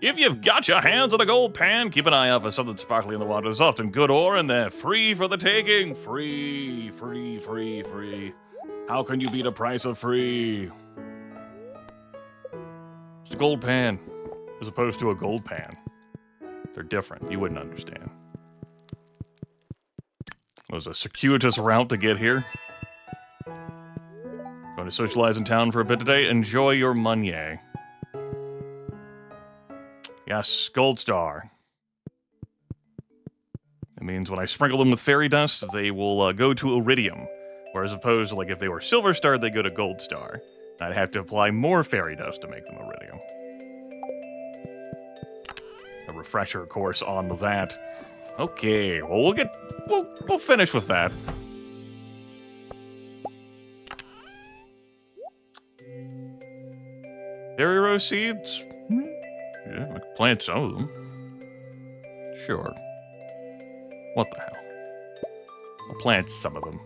If you've got your hands on a gold pan, keep an eye out for something sparkly in the water. There's often good ore in there. Free for the taking. Free, free, free, free. How can you beat a price of free? It's a gold pan, as opposed to a gold pan. They're different. You wouldn't understand. It was a circuitous route to get here. Going to socialize in town for a bit today. Enjoy your money. Yes, gold star. It means when I sprinkle them with fairy dust, they will go to iridium. Whereas opposed to, like, if they were silver star, they go to gold star. I'd have to apply more fairy dust to make them iridium. A refresher course on that. Okay, well we'll finish with that. Berry rose seeds? Yeah, I could plant some of them. Sure. What the hell? I'll plant some of them.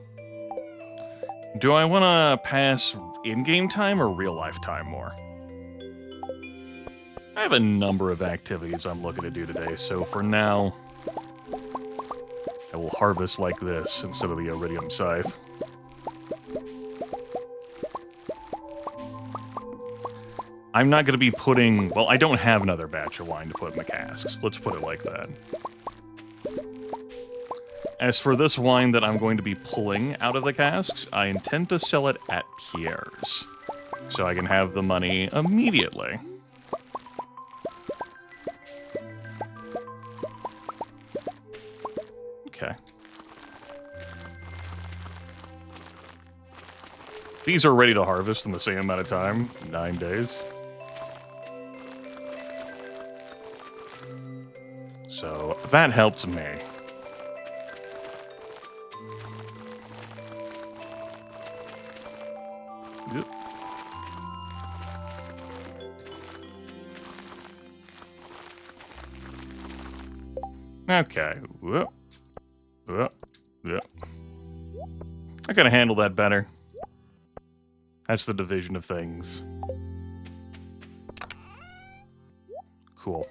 Do I want to pass in-game time or real-life time more? I have a number of activities I'm looking to do today, so for now, I will harvest like this instead of the iridium scythe. I'm not going to be putting... Well, I don't have another batch of wine to put in the casks. Let's put it like that. As for this wine that I'm going to be pulling out of the casks, I intend to sell it at Pierre's, so I can have the money immediately. Okay. These are ready to harvest in the same amount of time, 9 days. So that helps me. Yep. Okay. Whoop. Whoop. Whoop. I could have handled that better. That's the division of things. Cool.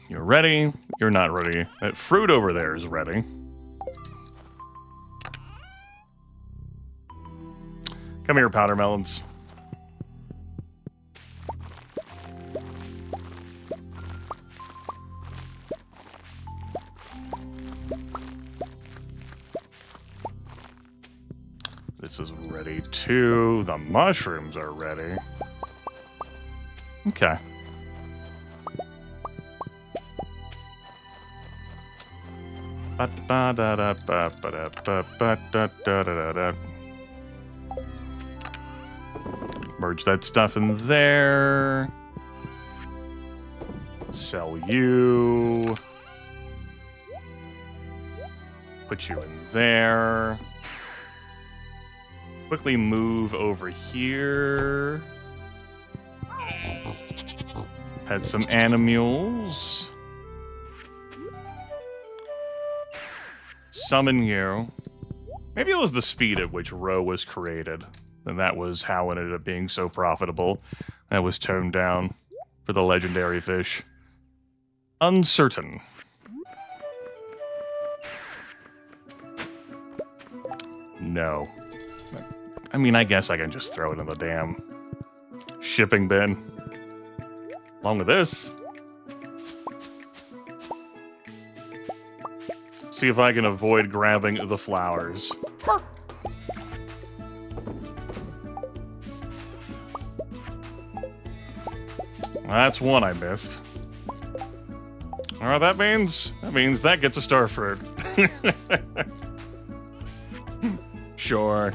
You're ready. You're not ready. That fruit over there is ready. Come here, powder melons. This is ready too. The mushrooms are ready. Okay. Merge that stuff in there. Sell you. Put you in there. Quickly move over here. Had some animals. Summon you. Maybe it was the speed at which Roe was created. And that was how it ended up being so profitable. That was toned down for the legendary fish. Uncertain. No. I mean, I guess I can just throw it in the damn shipping bin. Along with this. See if I can avoid grabbing the flowers. That's one I missed. Alright, that means that gets a star fruit. Sure.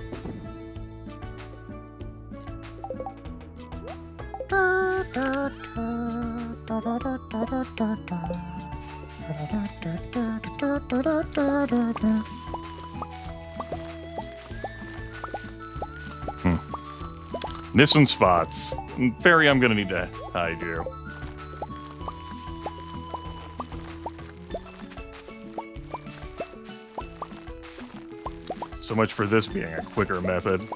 Missing spots. Fairy, I'm gonna need to hide you. So much for this being a quicker method.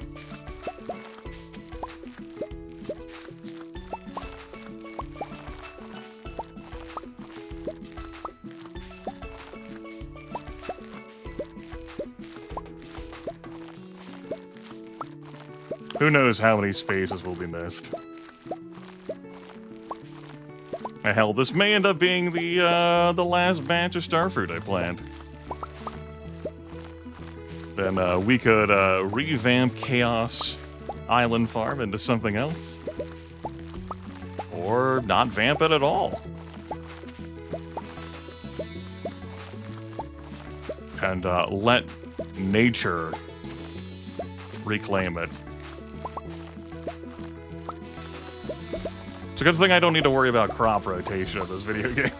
Who knows how many spaces will be missed. Hell, this may end up being the last batch of starfruit I planted. Then we could revamp Chaos Island Farm into something else. Or not vamp it at all. And let nature reclaim it. It's a good thing I don't need to worry about crop rotation in this video game.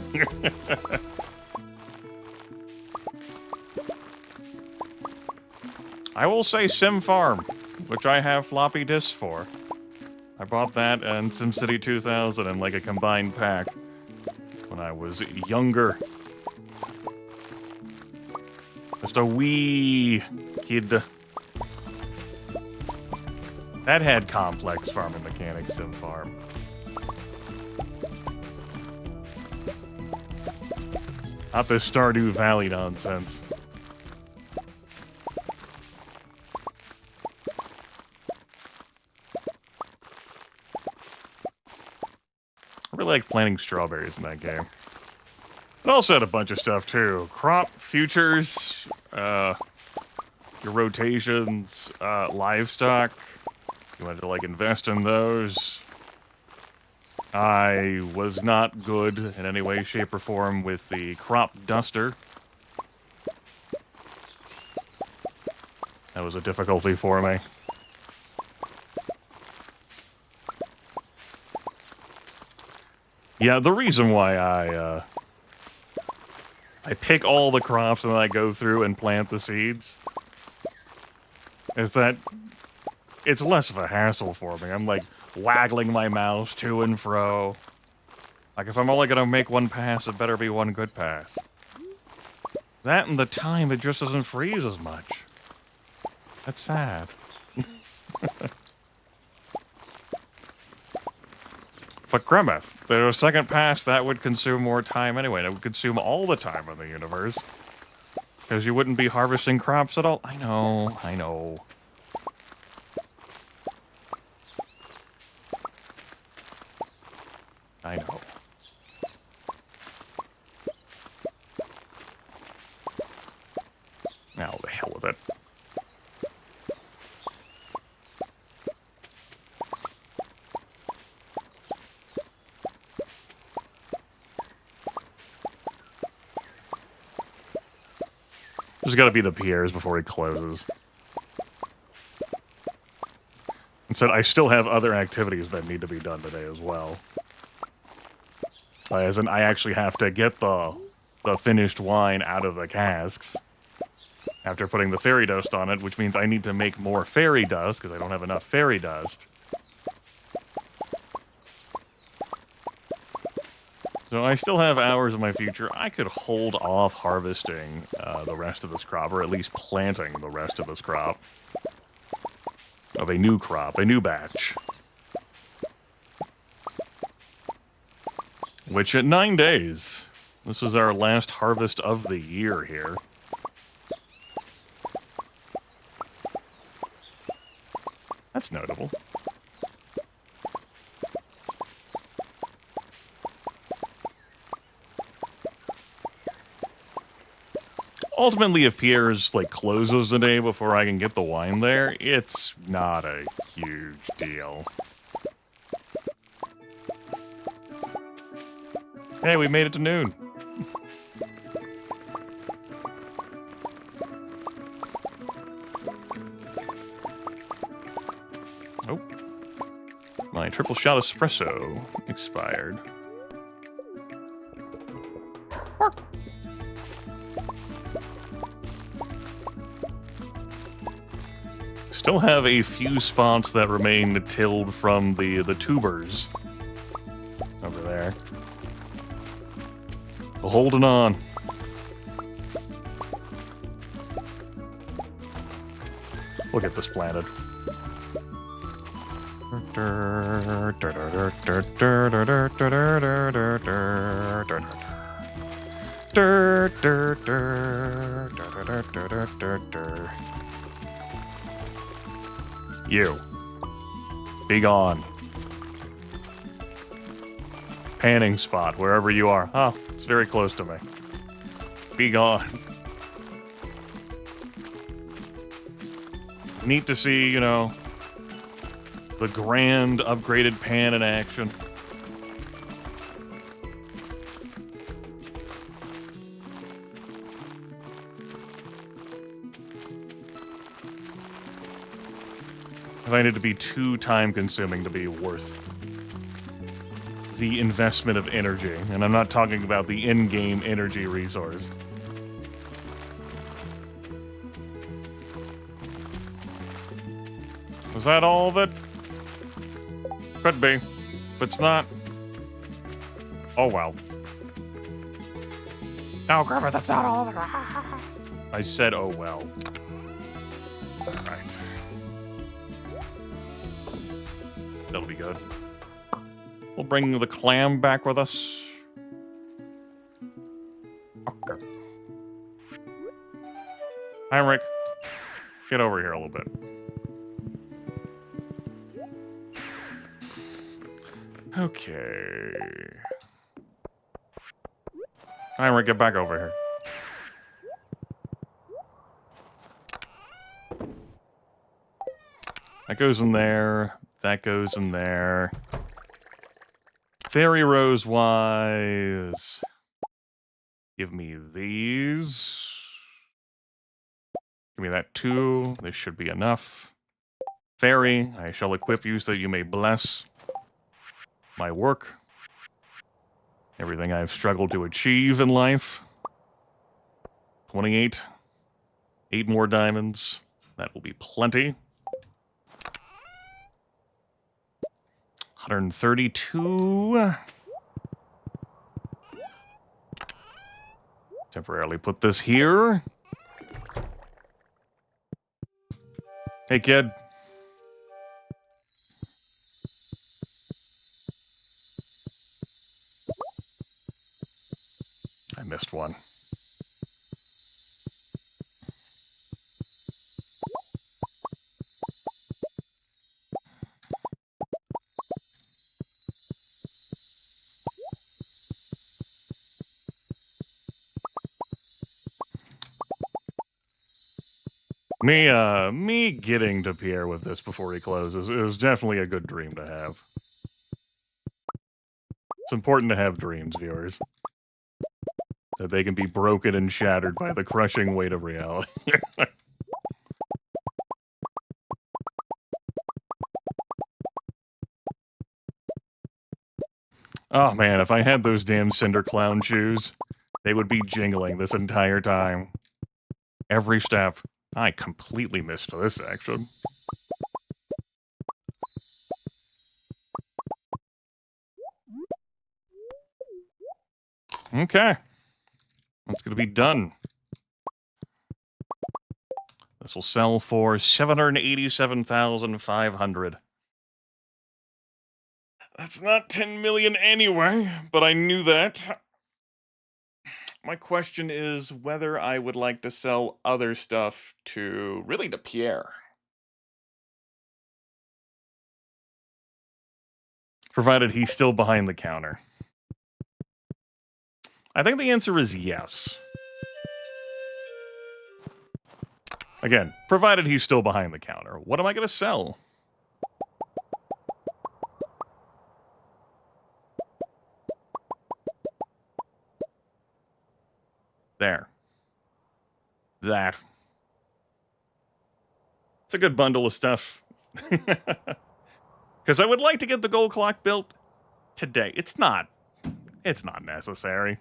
I will say Sim Farm, which I have floppy disks for. I bought that and SimCity 2000 in like a combined pack when I was younger. Just a wee kid. That had complex farming mechanics, Sim Farm. Not this Stardew Valley nonsense. I really like planting strawberries in that game. It also had a bunch of stuff too. Crop futures, your rotations, livestock. You wanted to like invest in those. I was not good in any way, shape, or form with the crop duster. That was a difficulty for me. Yeah, the reason why I pick all the crops and then I go through and plant the seeds is that it's less of a hassle for me. I'm like waggling my mouse to and fro. Like if I'm only gonna make one pass, it better be one good pass. That and the time, it just doesn't freeze as much. That's sad. But Grimith, there's a second pass that would consume more time anyway. It would consume all the time in the universe. Because you wouldn't be harvesting crops at all. I know, I know. I know. Now, the hell with it. There's gotta be the Pierres before he closes. And said I still have other activities that need to be done today as well. As in, I actually have to get the finished wine out of the casks after putting the fairy dust on it, which means I need to make more fairy dust because I don't have enough fairy dust. So I still have hours in my future. I could hold off harvesting the rest of this crop, or at least planting the rest of this crop. Of a new crop, a new batch. Which at 9 days, this is our last harvest of the year here. That's notable. Ultimately, if Pierre's, like, closes the day before I can get the wine there, it's not a huge deal. Hey, we made it to noon. Oh. My triple shot espresso expired. Still have a few spots that remain tilled from the tubers over there. But holding on. We'll get this planted. You. Be gone. Panning spot, wherever you are. Oh, it's very close to me. Be gone. Neat to see, you know, the grand upgraded pan in action. I find it to be too time-consuming to be worth the investment of energy. And I'm not talking about the in-game energy resource. Was that all of it? Could be. If it's not... oh well. No, Grimith, that's not all of it. I said, oh well. Alright. That'll be good. We'll bring the clam back with us. Okay. Heinrich, get over here a little bit. Okay. Heinrich, get back over here. That goes in there. That goes in there. Fairy Rose wise. Give me these. Give me that too. This should be enough. Fairy, I shall equip you so that you may bless my work. Everything I've struggled to achieve in life. 28. 8 more diamonds. That will be plenty. 132. Temporarily put this here. Hey, kid. I missed one. Me getting to Pierre with this before he closes is definitely a good dream to have. It's important to have dreams, viewers. That they can be broken and shattered by the crushing weight of reality. Oh man, if I had those damn Cinder Clown shoes, they would be jingling this entire time. Every step. I completely missed this section. Okay. That's gonna be done. This will sell for 787,500. That's not 10 million anyway, but I knew that. My question is whether I would like to sell other stuff to Pierre. Provided he's still behind the counter. I think the answer is yes. Again, provided he's still behind the counter. What am I going to sell? There. That. It's a good bundle of stuff. Because I would like to get the gold clock built today. It's not necessary.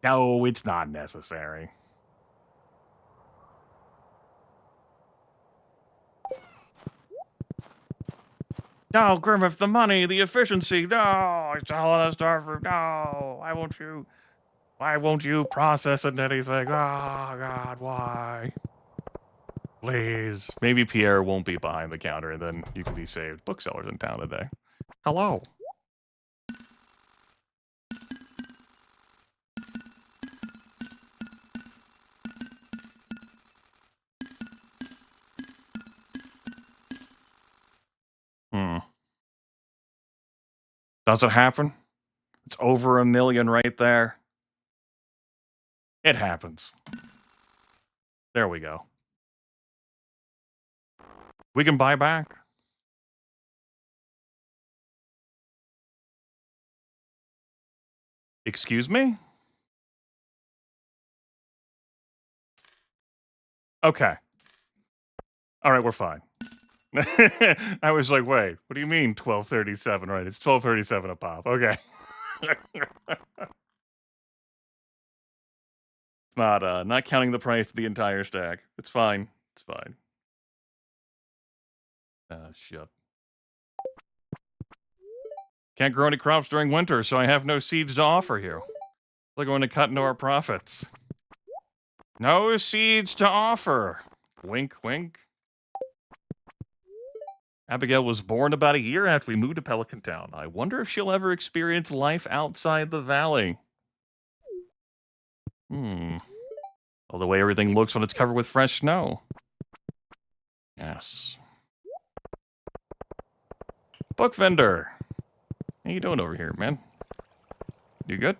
No, it's not necessary. No, Grimith, the money, the efficiency. No, it's all that stuff. No, why won't you process it into anything? Oh, God, why? Please. Maybe Pierre won't be behind the counter, and then you can be saved. Booksellers in town today. Hello. Does it happen? It's over 1 million right there. It happens. There we go. We can buy back. Excuse me? Okay. All right, we're fine. I was like, wait, what do you mean 1237? Right, it's 1237 a pop. Okay. It's not counting the price of the entire stack. It's fine. It's fine. Shit. Can't grow any crops during winter, so I have no seeds to offer you. We're going to cut into our profits. No seeds to offer. Wink, wink. Abigail was born about a year after we moved to Pelican Town. I wonder if she'll ever experience life outside the valley. Well, the way everything looks when it's covered with fresh snow. Yes. Book vendor. How you doing over here, man? You good?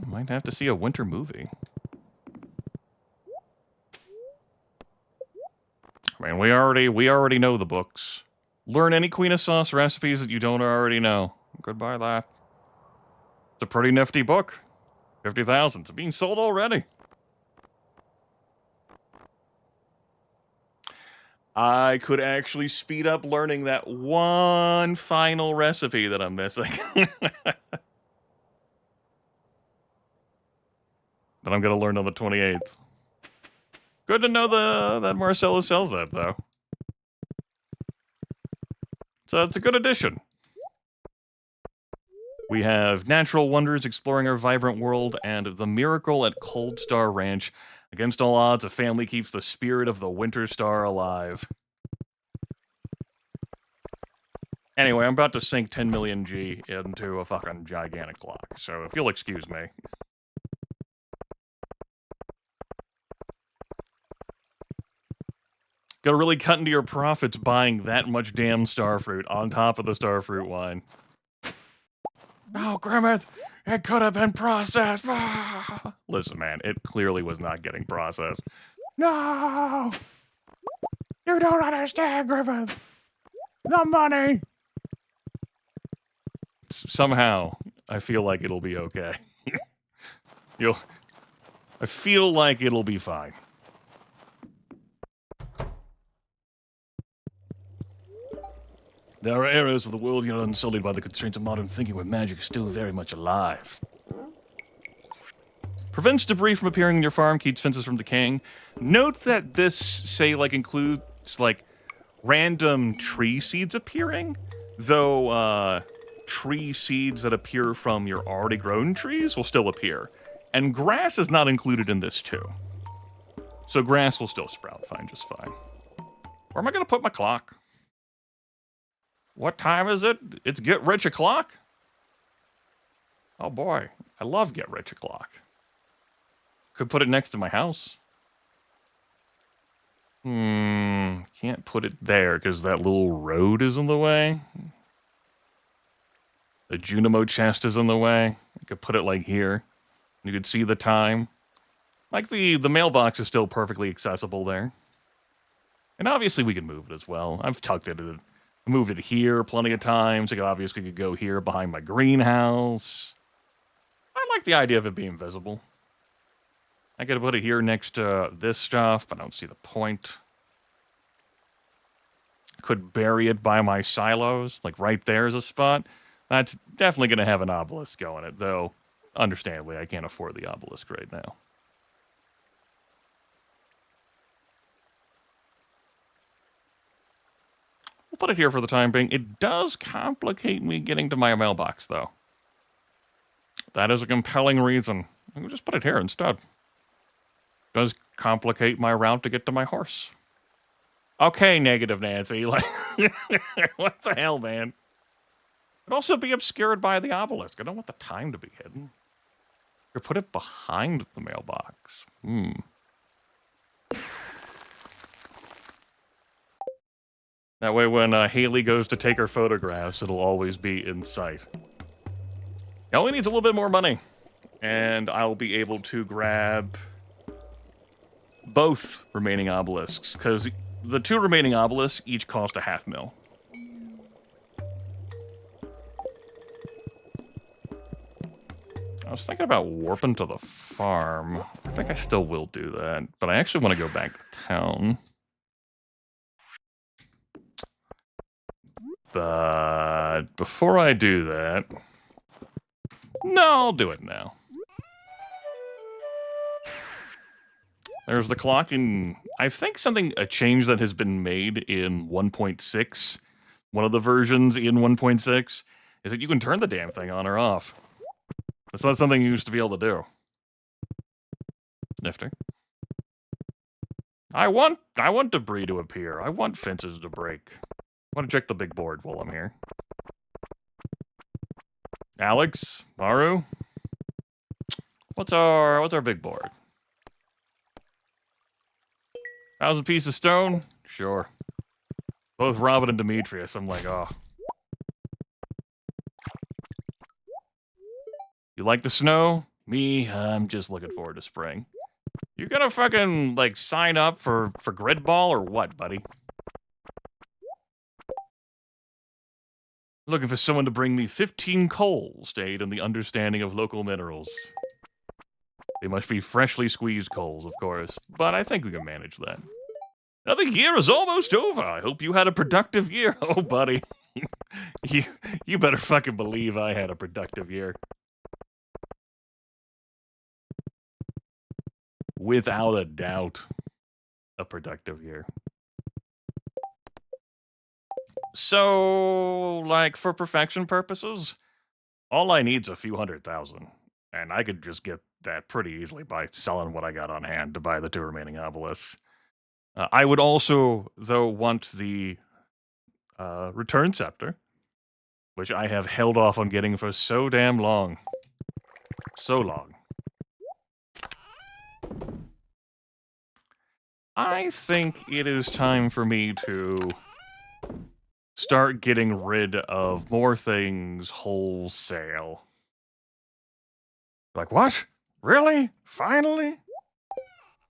Might have to see a winter movie. I mean, we already know the books. Learn any Queen of Sauce recipes that you don't already know. Goodbye, that. It's a pretty nifty book. 50,000. It's being sold already. I could actually speed up learning that one final recipe that I'm missing. That I'm going to learn on the 28th. Good to know that Marcelo sells that, though. So it's a good addition. We have Natural Wonders exploring our vibrant world, and The Miracle at Cold Star Ranch. Against all odds, a family keeps the spirit of the Winter Star alive. Anyway, I'm about to sink 10 million G into a fucking gigantic clock, so if you'll excuse me. Gotta really cut into your profits buying that much damn starfruit on top of the starfruit wine. Oh, Grimith, it could have been processed. Listen, man, it clearly was not getting processed. No! You don't understand, Grimith. The money! Somehow, I feel like it'll be okay. I feel like it'll be fine. There are areas of the world yet unsullied by the constraints of modern thinking where magic is still very much alive. Prevents debris from appearing in your farm, keeps fences from decaying. Note that this, say, includes, random tree seeds appearing, though, tree seeds that appear from your already grown trees will still appear. And grass is not included in this, too. So grass will still sprout just fine. Where am I going to put my clock? What time is it? It's get rich o'clock? Oh boy, I love get rich o'clock. Could put it next to my house. Can't put it there because that little road is in the way. The Junimo chest is in the way. I could put it here. You could see the time. The mailbox is still perfectly accessible there. And obviously we can move it as well. I've tucked it in. Moved it here plenty of times. I obviously could go here behind my greenhouse. I like the idea of it being visible. I could put it here next to this stuff, but I don't see the point. Could bury it by my silos, right there is a spot. That's definitely going to have an obelisk going it, though, understandably, I can't afford the obelisk right now. We'll put it here for the time being. It does complicate me getting to my mailbox, though. That is a compelling reason. I can just put it here instead. Does complicate my route to get to my horse. Okay, Negative Nancy. What the hell, man? It'd also be obscured by the obelisk. I don't want the time to be hidden. Or put it behind the mailbox. That way when Haley goes to take her photographs, it'll always be in sight. It only needs a little bit more money. And I'll be able to grab both remaining obelisks, because the 2 remaining obelisks each cost a $500,000. I was thinking about warping to the farm. I think I still will do that, but I actually want to go back to town. But before I do that... No, I'll do it now. There's the clock in... I think a change that has been made in 1.6, one of the versions in 1.6, is that you can turn the damn thing on or off. That's not something you used to be able to do. Nifty. I want debris to appear. I want fences to break. I want to check the big board while I'm here. Alex, Maru, what's our big board? 1,000 pieces of stone? Sure. Both Robin and Demetrius. I'm like, oh. You like the snow? Me, I'm just looking forward to spring. You gonna fucking, like, sign up for grid ball or what, buddy? Looking for someone to bring me 15 coals to aid in the understanding of local minerals. They must be freshly squeezed coals, of course, but I think we can manage that. Another year is almost over. I hope you had a productive year. Oh, buddy. you better fucking believe I had a productive year. Without a doubt, a productive year. So, like, for perfection purposes, all I need's a few 100,000. And I could just get that pretty easily by selling what I got on hand to buy the 2 remaining obelisks. I would also, though, want the return scepter, which I have held off on getting for so damn long. So long. I think it is time for me to start getting rid of more things wholesale. Like, what? Really? Finally?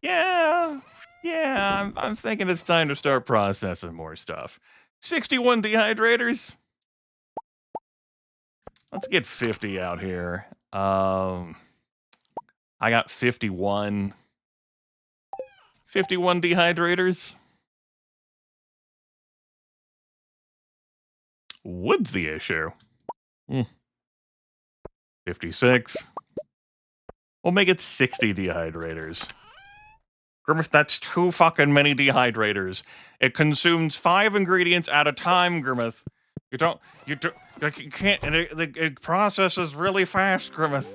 Yeah, I'm thinking it's time to start processing more stuff. 61 dehydrators? Let's get 50 out here. I got 51. 51 dehydrators. Wood's the issue. 56. We'll make it 60 dehydrators. Grimith, that's too fucking many dehydrators. It consumes 5 ingredients at a time, Grimith. You can't, and it processes really fast, Grimith.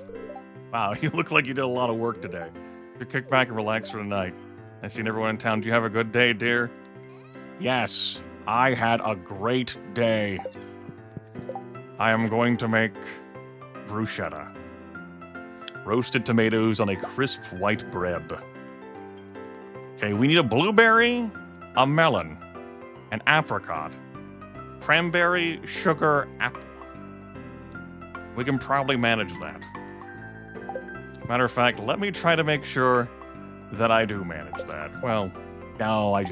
Wow, you look like you did a lot of work today. You kick back and relax for the night. I've seen everyone in town. Do you have a good day, dear? Yes, I had a great day. I am going to make bruschetta. Roasted tomatoes on a crisp white bread. Okay, we need a blueberry, a melon, an apricot, cranberry, sugar, apple. We can probably manage that. Matter of fact, let me try to make sure that I do manage that. Well, no, I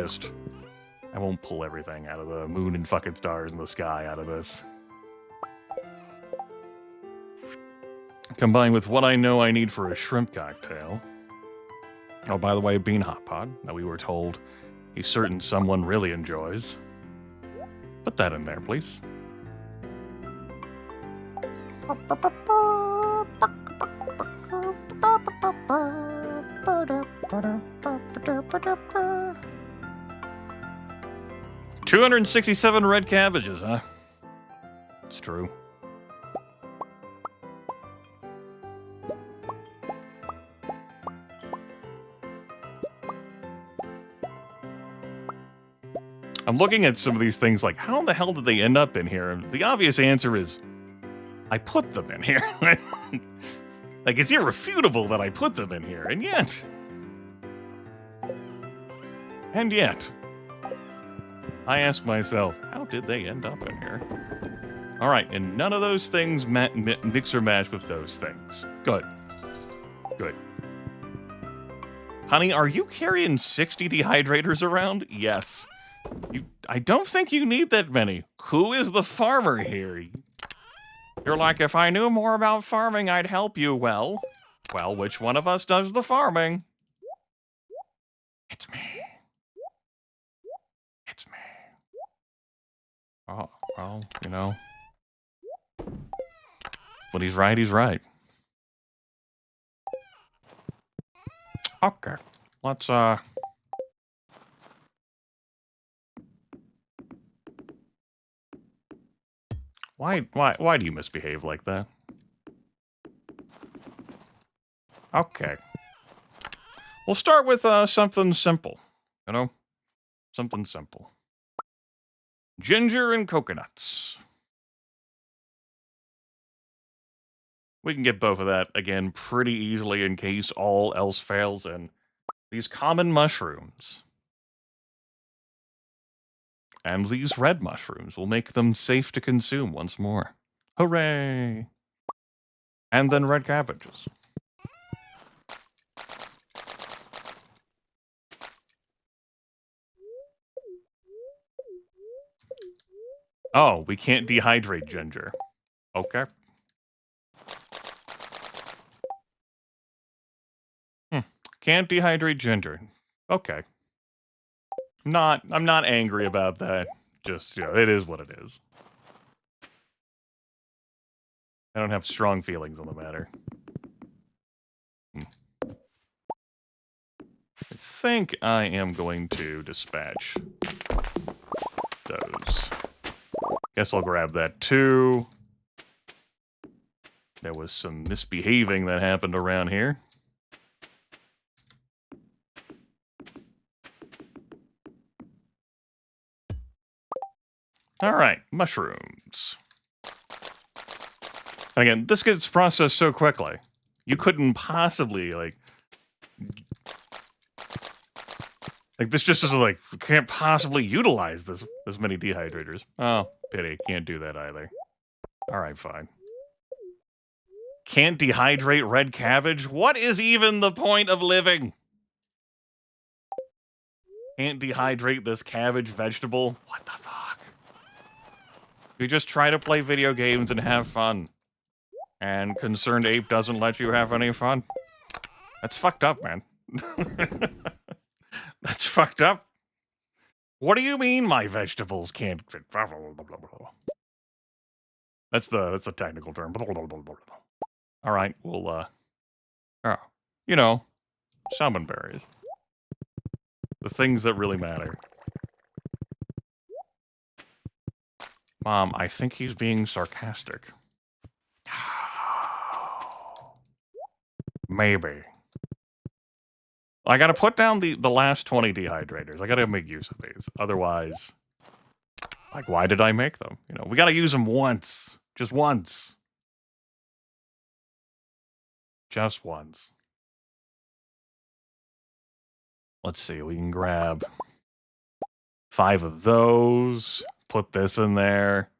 won't pull everything out of the moon and fucking stars in the sky out of this. Combined with what I know I need for a shrimp cocktail. Oh, by the way, bean hot pot that we were told a certain someone really enjoys. Put that in there, please. $267 red cabbages, huh? It's true. I'm looking at some of these things like, how the hell did they end up in here? And the obvious answer is, I put them in here. Like, it's irrefutable that I put them in here, and yet... I ask myself, how did they end up in here? All right, and none of those things mix or match with those things. Good. Good. Honey, are you carrying 60 dehydrators around? Yes. I don't think you need that many. Who is the farmer here? You're like, if I knew more about farming, I'd help you. Well, which one of us does the farming? It's me. It's me. Oh, well, you know. When he's right, he's right. Okay. Let's, Why do you misbehave like that? Okay. We'll start with, something simple. You know? Something simple. Ginger and coconuts. We can get both of that, again, pretty easily in case all else fails, and these common mushrooms. And these red mushrooms will make them safe to consume once more. Hooray! And then red cabbages. Oh, we can't dehydrate ginger. Okay. Can't dehydrate ginger. Okay. I'm not angry about that. Just, you know, it is what it is. I don't have strong feelings on the matter. I think I am going to dispatch those. Guess I'll grab that too. There was some misbehaving that happened around here. All right, mushrooms. And again, this gets processed so quickly. You couldn't possibly, like this just isn't like, you can't possibly utilize this many dehydrators. Oh, pity. Can't do that either. All right, fine. Can't dehydrate red cabbage? What is even the point of living? Can't dehydrate this cabbage vegetable? What the fuck? You just try to play video games and have fun. And Concerned Ape doesn't let you have any fun. That's fucked up, man. That's fucked up. What do you mean my vegetables can't fit? That's the technical term. All right, we'll you know, salmon berries. The things that really matter. Mom, I think he's being sarcastic. Maybe. I gotta put down the last 20 dehydrators. I gotta make use of these. Otherwise, like, why did I make them? You know, we gotta use them once. Just once. Just once. Let's see, we can grab 5 of those. Put this in there.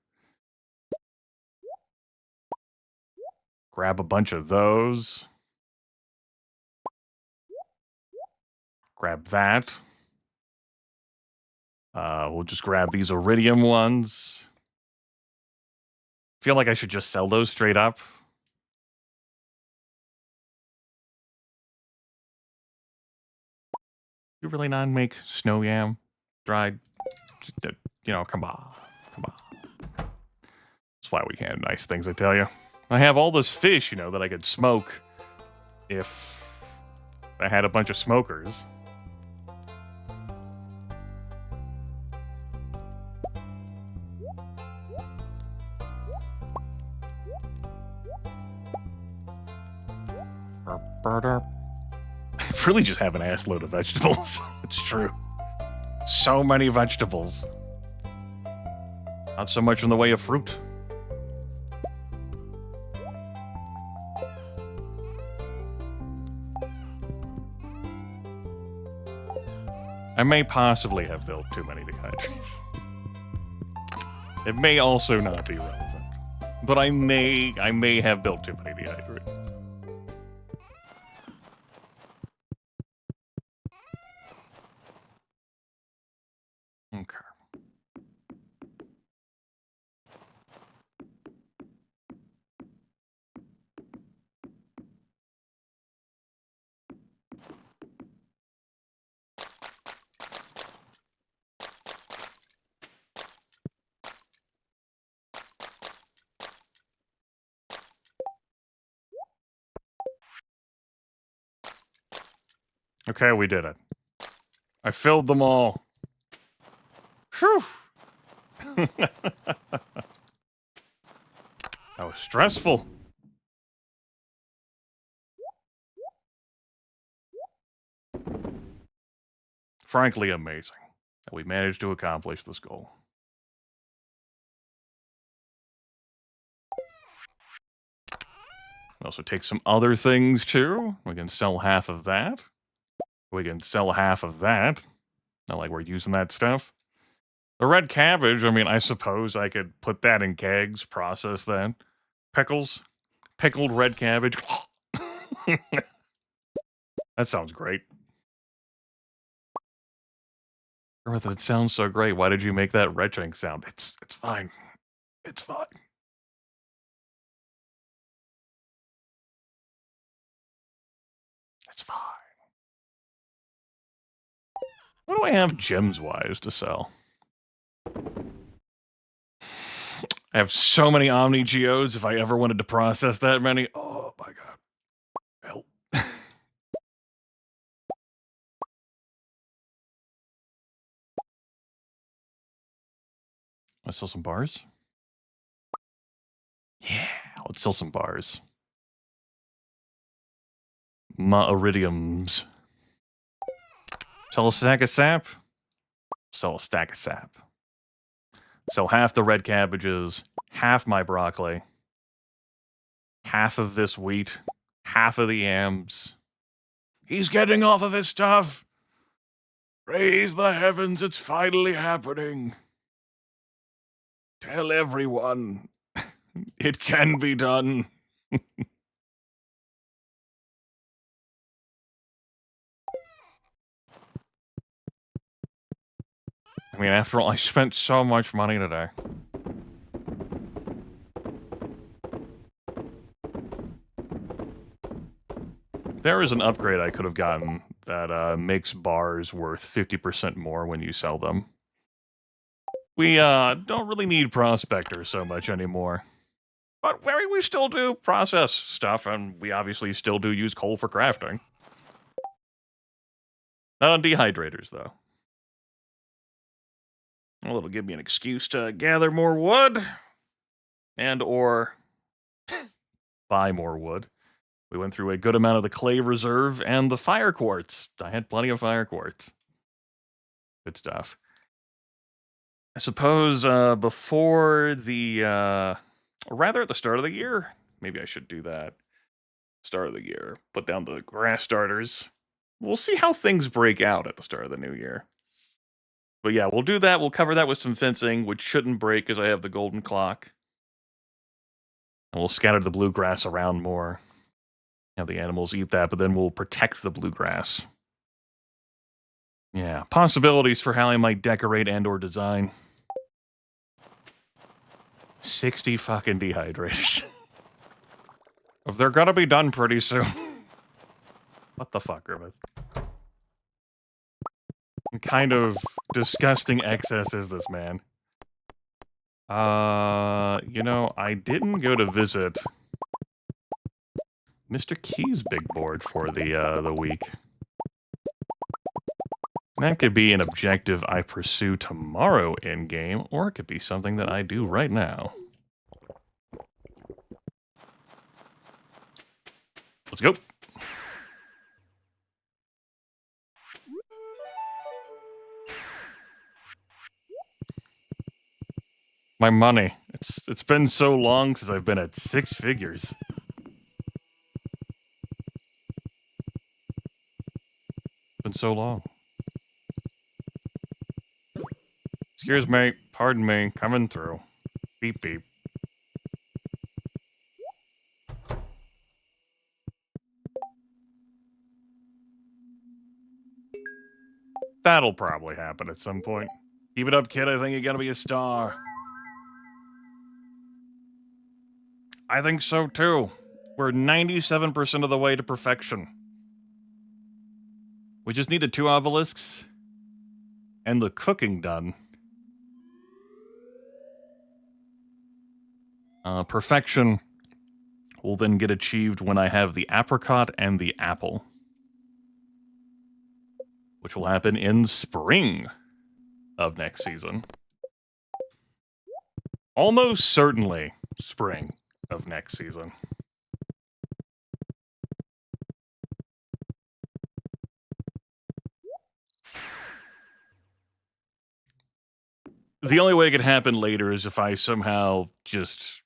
Grab a bunch of those. Grab that. We'll just grab these iridium ones. Feel like I should just sell those straight up. You really not make snow yam dried? You know, come on. Come on. That's why we can't have nice things, I tell you. I have all this fish, you know, that I could smoke if I had a bunch of smokers. I really just have an ass load of vegetables. It's true. So many vegetables. Not so much in the way of fruit. I may possibly have built too many dehydrators. It may also not be relevant. But I may have built too many dehydrators. Okay. Okay, we did it. I filled them all. Phew! That was stressful. Frankly, amazing that we managed to accomplish this goal. We also take some other things too. We can sell half of that. We can sell half of that. Not like we're using that stuff. The red cabbage, I mean, I suppose I could put that in kegs, process that. Pickles. Pickled red cabbage. That sounds great. That sounds so great. Why did you make that retching sound? It's fine. It's fine. It's fine. What do I have gems-wise to sell? I have so many Omni Geodes if I ever wanted to process that many. Oh my god. Help. Let's sell some bars? Yeah, let's sell some bars. Iridiums. Sell a stack of sap? Sell a stack of sap. Sell half the red cabbages, half my broccoli, half of this wheat, half of the yams. He's getting off of his stuff! Praise the heavens, it's finally happening. Tell everyone. It can be done. I mean, after all, I spent so much money today. There is an upgrade I could have gotten that makes bars worth 50% more when you sell them. We don't really need prospectors so much anymore. But we still do process stuff, and we obviously still do use coal for crafting. Not on dehydrators, though. Well, it'll give me an excuse to gather more wood. And or buy more wood. We went through a good amount of the clay reserve and the fire quartz. I had plenty of fire quartz. Good stuff. I suppose before the, or rather at the start of the year, maybe I should do that. Start of the year. Put down the grass starters. We'll see how things break out at the start of the new year. But yeah, we'll do that. We'll cover that with some fencing, which shouldn't break because I have the golden clock. And we'll scatter the bluegrass around more. Have the animals eat that, but then we'll protect the bluegrass. Yeah, possibilities for how I might decorate and or design. 60 fucking dehydrators. They're gonna be done pretty soon. What the fuck, Grimith? What kind of disgusting excess is this, man? You know, I didn't go to visit Mr. Key's big board for the week. That could be an objective I pursue tomorrow in-game, or it could be something that I do right now. Let's go. My money. It's been so long since I've been at 6 figures. Been so long. Excuse me, pardon me, coming through. Beep beep. That'll probably happen at some point. Keep it up, kid. I think you're gonna be a star. I think so too. We're 97% of the way to perfection. We just need the 2 obelisks and the cooking done. Perfection will then get achieved when I have the apricot and the apple, which will happen in spring of next season. Almost certainly spring of next season. The only way it could happen later is if I somehow just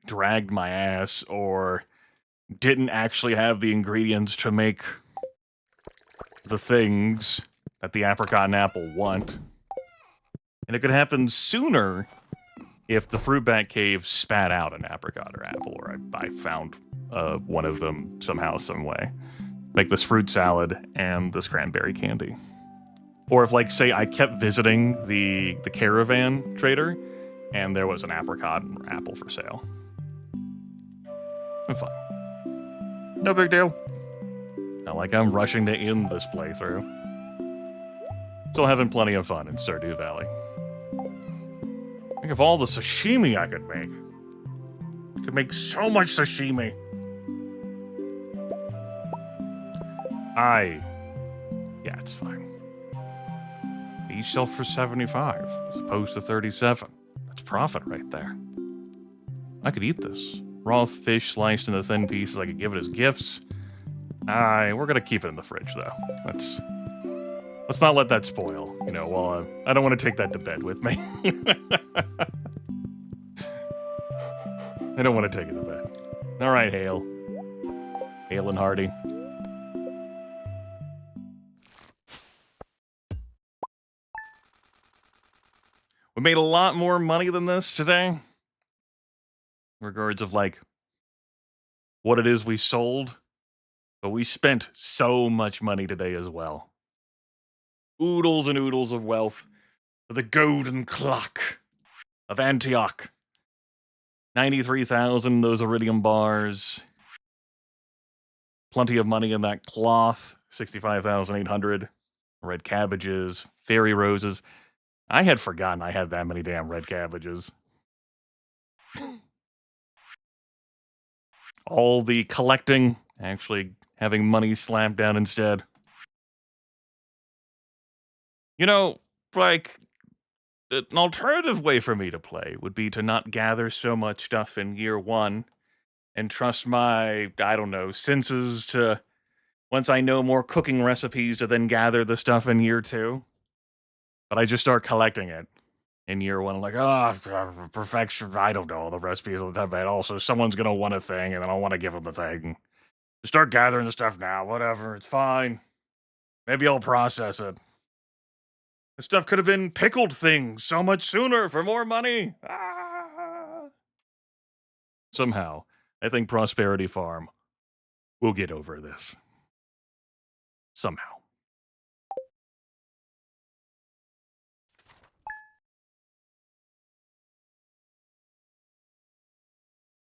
dragged my ass or didn't actually have the ingredients to make the things that the apricot and apple want. And it could happen sooner if the fruit bat cave spat out an apricot or apple, or I found one of them somehow, some way. Make this fruit salad and this cranberry candy. Or if, like, say I kept visiting the caravan trader and there was an apricot or apple for sale. I'm fine. No big deal. Not like I'm rushing to end this playthrough. Still having plenty of fun in Stardew Valley. Think of all the sashimi I could make. I could make so much sashimi. Yeah, it's fine. Each sell for 75 as opposed to 37. That's profit right there. I could eat this. Raw fish sliced into thin pieces. I could give it as gifts. We're gonna keep it in the fridge though. Let's not let that spoil. You know, well, I don't want to take that to bed with me. I don't want to take it to bed. All right, Hale. Hale and Hardy. We made a lot more money than this today. In regards of, like, what it is we sold. But we spent so much money today as well. Oodles and oodles of wealth for the golden clock of Antioch. 93,000, those iridium bars. Plenty of money in that cloth. 65,800. Red cabbages, fairy roses. I had forgotten I had that many damn red cabbages. All the collecting, actually having money slammed down instead. You know, like, an alternative way for me to play would be to not gather so much stuff in year 1 and trust my, I don't know, senses to, once I know more cooking recipes, to then gather the stuff in year 2. But I just start collecting it in year 1. I'm like, perfection, I don't know, the recipes all the time, but also someone's gonna want a thing, and then I'll want to give them the thing. Just start gathering the stuff now, whatever, it's fine. Maybe I'll process it. This stuff could have been pickled things so much sooner for more money. Somehow, I think Prosperity Farm will get over this. Somehow.